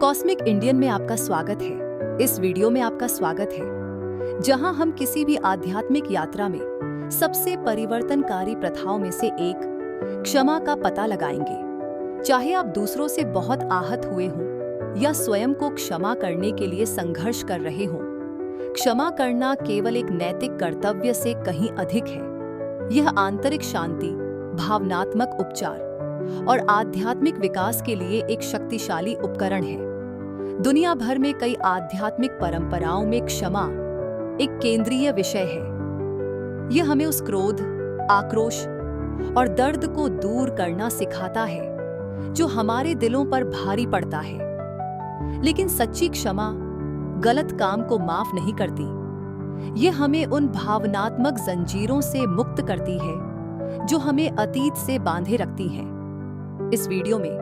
Cosmic Indian में आपका स्वागत है। इस वीडियो में आपका स्वागत है, जहां हम किसी भी आध्यात्मिक यात्रा में सबसे परिवर्तनकारी प्रथाओं में से एक क्षमा का पता लगाएंगे। चाहे आप दूसरों से बहुत आहत हुए हों या स्वयं को क्षमा करने के लिए संघर्ष कर रहे हों, क्षमा करना केवल एक नैतिक कर्तव्य से कहीं अधिक है। यह आंतरिक शांति, भावनात्मक उपचार और आध्यात्मिक विकास के लिए एक शक्तिशाली उपकरण है। दुनिया भर में कई आध्यात्मिक परंपराओं में क्षमा एक केंद्रीय विषय है। यह हमें उस क्रोध, आक्रोश और दर्द को दूर करना सिखाता है जो हमारे दिलों पर भारी पड़ता है। लेकिन सच्ची क्षमा गलत काम को माफ नहीं करती। यह हमें उन भावनात्मक जंजीरों से मुक्त करती है जो हमें अतीत से बांधे रखती हैं। इस वीडियो में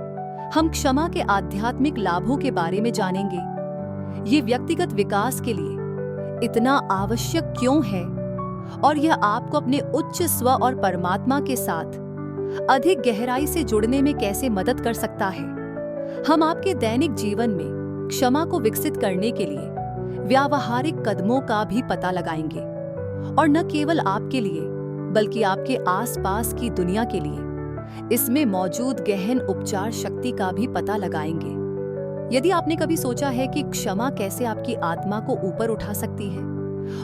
हम क्षमा के आध्यात्मिक लाभों के बारे में जानेंगे। ये व्यक्तिगत विकास के लिए इतना आवश्यक क्यों है और यह आपको अपने उच्च स्व और परमात्मा के साथ अधिक गहराई से जुड़ने में कैसे मदद कर सकता है। हम आपके दैनिक जीवन में क्षमा को विकसित करने के लिए व्यावहारिक कदमों का भी पता लगाएंगे और न केवल आपके लिए बल्कि आपके आसपास की दुनिया के लिए इसमें मौजूद गहन उपचार शक्ति का भी पता लगाएंगे। यदि आपने कभी सोचा है कि क्षमा कैसे आपकी आत्मा को ऊपर उठा सकती है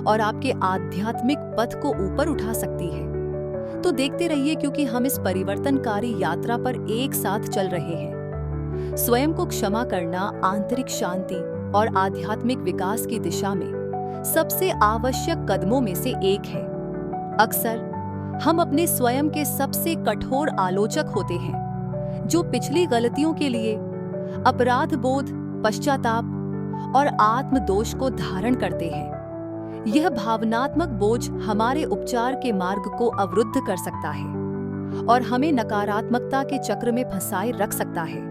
और आपके आध्यात्मिक पथ को ऊपर उठा सकती है, तो देखते रहिए, क्योंकि हम इस परिवर्तनकारी यात्रा पर एक साथ चल रहे हैं। स्वयं को क्षमा करना आंतरिक शांति और आध्यात्मिक विकास की दिशा में सबसे आवश्यक कदमों में से एक है। अक्सर हम अपने स्वयं के सबसे कठोर आलोचक होते हैं, जो पिछली गलतियों के लिए अपराध बोध, पश्चाताप और आत्मदोष को धारण करते हैं। यह भावनात्मक बोझ हमारे उपचार के मार्ग को अवरुद्ध कर सकता है और हमें नकारात्मकता के चक्र में फंसाए रख सकता है।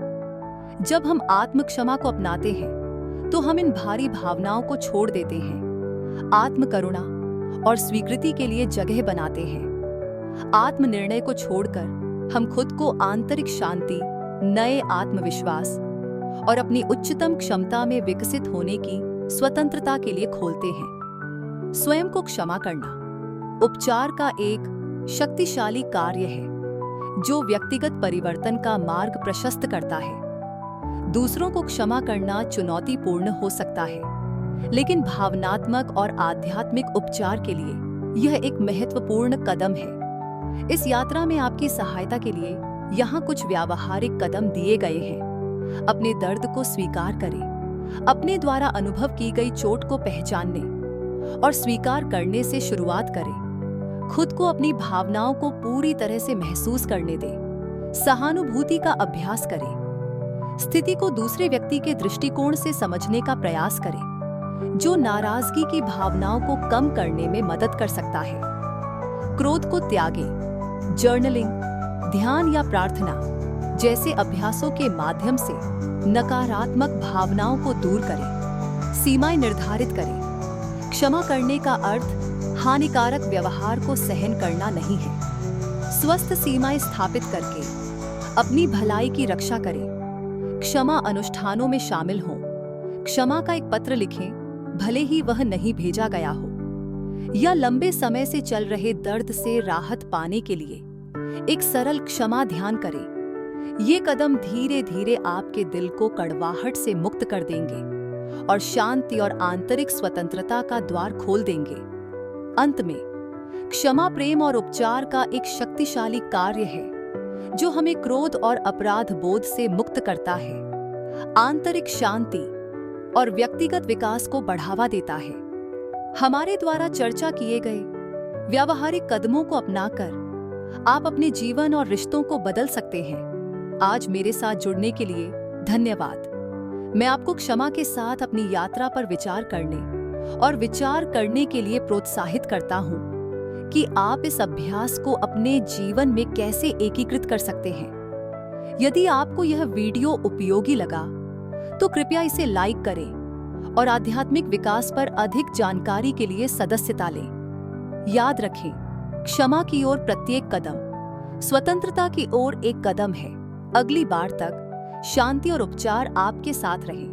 जब हम आत्म क्षमा को अपनाते हैं तो हम इन भारी भावनाओं को छोड़ देते हैं, आत्म करुणा और स्वीकृति के लिए जगह बनाते हैं। आत्मनिर्णय को छोड़कर हम खुद को आंतरिक शांति, नए आत्मविश्वास और अपनी उच्चतम क्षमता में विकसित होने की स्वतंत्रता के लिए खोलते हैं। स्वयं को क्षमा करना उपचार का एक शक्तिशाली कार्य है जो व्यक्तिगत परिवर्तन का मार्ग प्रशस्त करता है। दूसरों को क्षमा करना चुनौतीपूर्ण हो सकता है, लेकिन भावनात्मक और आध्यात्मिक उपचार के लिए यह एक महत्वपूर्ण कदम है। इस यात्रा में आपकी सहायता के लिए यहाँ कुछ व्यावहारिक कदम दिए गए हैं। अपने दर्द को स्वीकार करें। अपने द्वारा अनुभव की गई चोट को पहचानने और स्वीकार करने से शुरुआत करें। खुद को अपनी भावनाओं को पूरी तरह से महसूस करने दें। सहानुभूति का अभ्यास करें। स्थिति को दूसरे व्यक्ति के दृष्टिकोण से समझने का प्रयास करें, जो नाराजगी की भावनाओं को कम करने में मदद कर सकता है। क्रोध को त्यागें। जर्नलिंग, ध्यान या प्रार्थना जैसे अभ्यासों के माध्यम से नकारात्मक भावनाओं को दूर करें। सीमाएं निर्धारित करें। क्षमा करने का अर्थ हानिकारक व्यवहार को सहन करना नहीं है। स्वस्थ सीमाएं स्थापित करके अपनी भलाई की रक्षा करें। क्षमा अनुष्ठानों में शामिल हों। क्षमा का एक पत्र लिखें, भले ही वह नहीं भेजा गया हो, या लंबे समय से चल रहे दर्द से राहत पाने के लिए एक सरल क्षमा ध्यान करें। ये कदम धीरे धीरे आपके दिल को कड़वाहट से मुक्त कर देंगे और शांति और आंतरिक स्वतंत्रता का द्वार खोल देंगे। अंत में, क्षमा प्रेम और उपचार का एक शक्तिशाली कार्य है जो हमें क्रोध और अपराध बोध से मुक्त करता है, आंतरिक शांति और व्यक्तिगत विकास को बढ़ावा देता है। हमारे द्वारा चर्चा किए गए व्यावहारिक कदमों को अपनाकर आप अपने जीवन और रिश्तों को बदल सकते हैं। आज मेरे साथ जुड़ने के लिए धन्यवाद। मैं आपको क्षमा के साथ अपनी यात्रा पर विचार करने के लिए प्रोत्साहित करता हूं कि आप इस अभ्यास को अपने जीवन में कैसे एकीकृत कर सकते हैं। यदि आपको यह वीडियो उपयोगी लगा तो कृपया इसे लाइक करें और आध्यात्मिक विकास पर अधिक जानकारी के लिए सदस्यता लें। याद रखें, क्षमा की ओर प्रत्येक कदम स्वतंत्रता की ओर एक कदम है। अगली बार तक शांति और उपचार आपके साथ रहे।